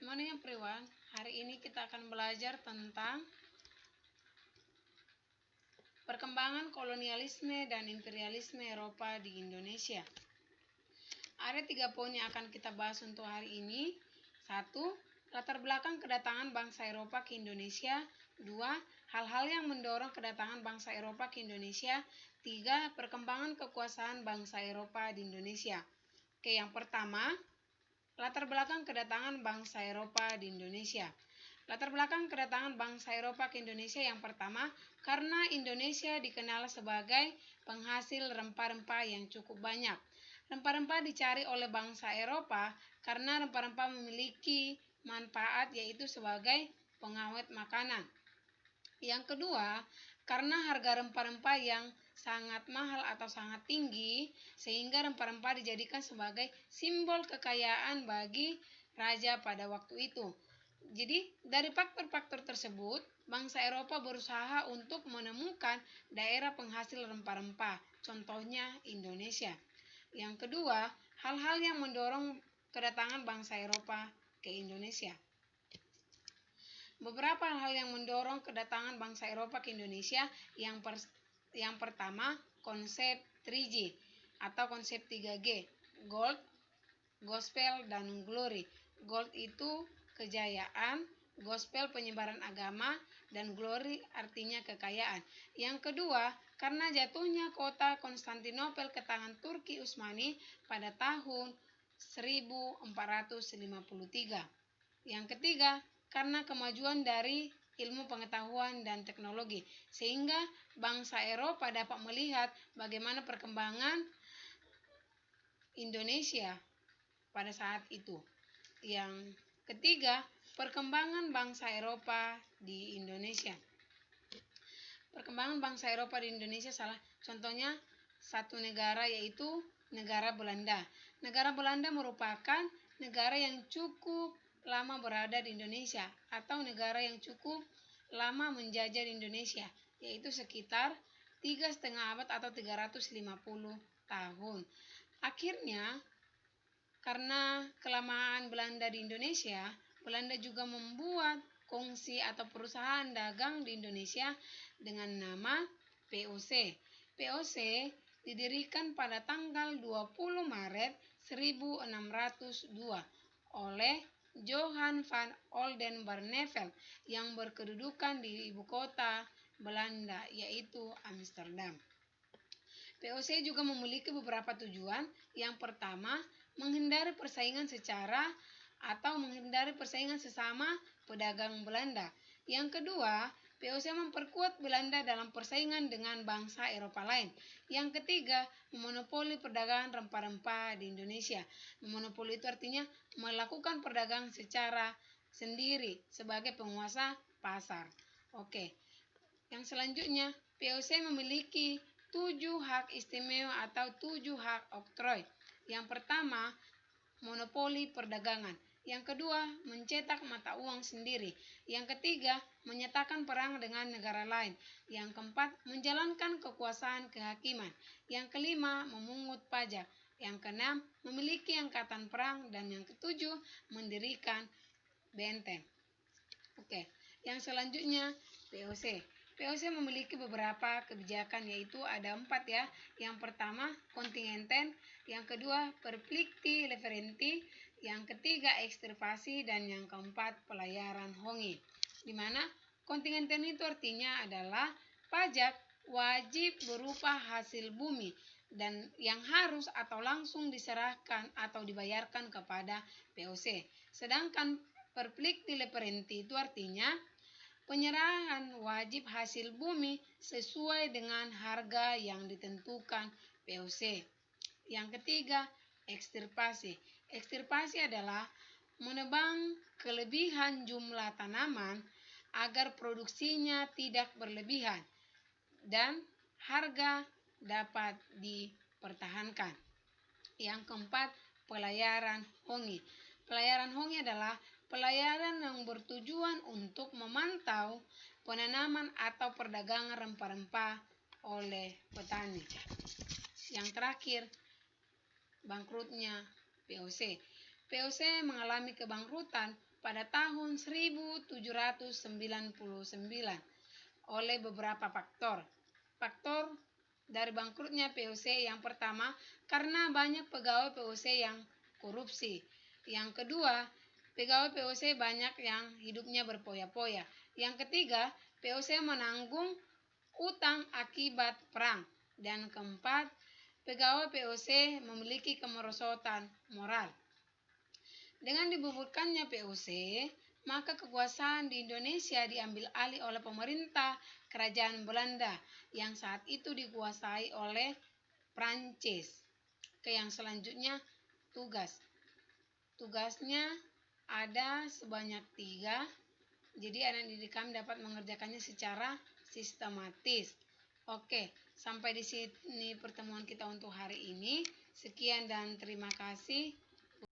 Good morning everyone. Hari ini kita akan belajar tentang perkembangan kolonialisme dan imperialisme Eropa di Indonesia. Ada 3 poin yang akan kita bahas untuk hari ini. 1. Latar belakang kedatangan bangsa Eropa ke Indonesia. 2. Hal-hal yang mendorong kedatangan bangsa Eropa ke Indonesia. 3. Perkembangan kekuasaan bangsa Eropa di Indonesia. Oke, yang pertama, latar belakang kedatangan bangsa Eropa di Indonesia. Latar belakang kedatangan bangsa Eropa ke Indonesia yang pertama, karena Indonesia dikenal sebagai penghasil rempah-rempah yang cukup banyak. Rempah-rempah dicari oleh bangsa Eropa karena rempah-rempah memiliki manfaat yaitu sebagai pengawet makanan. Yang kedua, karena harga rempah-rempah yang sangat mahal atau sangat tinggi, sehingga rempah-rempah dijadikan sebagai simbol kekayaan bagi raja pada waktu itu. Jadi, dari faktor-faktor tersebut, bangsa Eropa berusaha untuk menemukan daerah penghasil rempah-rempah, contohnya Indonesia. Yang kedua, hal-hal yang mendorong kedatangan bangsa Eropa ke Indonesia. Beberapa hal yang mendorong kedatangan bangsa Eropa ke Indonesia. Yang pertama, konsep 3G atau konsep 3G, Gold, Gospel, dan Glory. Gold itu kejayaan, Gospel penyebaran agama, dan Glory artinya kekayaan. Yang kedua, karena jatuhnya kota Konstantinopel ke tangan Turki Utsmani pada tahun 1453. Yang ketiga, karena kemajuan dari ilmu pengetahuan dan teknologi, sehingga bangsa Eropa dapat melihat bagaimana perkembangan Indonesia pada saat itu. Yang ketiga, perkembangan bangsa Eropa di Indonesia. Perkembangan bangsa Eropa di Indonesia contohnya satu negara yaitu negara Belanda. Negara Belanda merupakan negara yang cukup lama berada di Indonesia atau negara yang cukup lama menjajah di Indonesia, yaitu sekitar 3,5 abad atau 350 tahun. Akhirnya, karena kelamaan Belanda di Indonesia, Belanda juga membuat kongsi atau perusahaan dagang di Indonesia dengan nama VOC. VOC didirikan pada tanggal 20 Maret 1602 oleh Johan van Oldenbarneveldt yang berkedudukan di ibu kota Belanda yaitu Amsterdam. VOC juga memiliki beberapa tujuan. Yang pertama, menghindari persaingan sesama pedagang Belanda. Yang kedua, VOC memperkuat Belanda dalam persaingan dengan bangsa Eropa lain. Yang ketiga, memonopoli perdagangan rempah-rempah di Indonesia. Memonopoli itu artinya melakukan perdagangan secara sendiri sebagai penguasa pasar. Oke. Yang selanjutnya, VOC memiliki 7 hak istimewa atau 7 hak oktroy. Yang pertama, monopoli perdagangan. Yang kedua, mencetak mata uang sendiri. Yang ketiga, menyatakan perang dengan negara lain. Yang keempat, menjalankan kekuasaan kehakiman. Yang kelima, memungut pajak. Yang keenam, memiliki angkatan perang. Dan yang ketujuh, mendirikan benteng. Oke, yang selanjutnya VOC. VOC memiliki beberapa kebijakan, yaitu ada 4 ya. Yang pertama, kontingenten. Yang kedua, perplikti leverenti. Yang ketiga, ekstirpasi. Dan yang keempat, pelayaran hongi. Di mana kontingenten itu artinya adalah pajak wajib berupa hasil bumi dan yang harus atau langsung diserahkan atau dibayarkan kepada VOC. Sedangkan perplikti leverenti itu artinya penyerahan wajib hasil bumi sesuai dengan harga yang ditentukan VOC. Yang ketiga, ekstirpasi. Ekstirpasi adalah menebang kelebihan jumlah tanaman agar produksinya tidak berlebihan dan harga dapat dipertahankan. Yang keempat, pelayaran hongi. Pelayaran hongi adalah pelayaran yang bertujuan untuk memantau penanaman atau perdagangan rempah-rempah oleh petani. Yang terakhir, bangkrutnya VOC. VOC mengalami kebangkrutan pada tahun 1799 oleh beberapa faktor. Faktor dari bangkrutnya VOC yang pertama, karena banyak pegawai VOC yang korupsi. Yang kedua, pegawai VOC banyak yang hidupnya berpoya-poya. Yang ketiga, VOC menanggung utang akibat perang. Dan keempat, pegawai VOC memiliki kemerosotan moral. Dengan dibuburkannya VOC, maka kekuasaan di Indonesia diambil alih oleh pemerintah Kerajaan Belanda yang saat itu dikuasai oleh Prancis. Yang selanjutnya tugasnya ada sebanyak 3. Jadi anak didik kami dapat mengerjakannya secara sistematis. Oke, sampai di sini pertemuan kita untuk hari ini. Sekian dan terima kasih.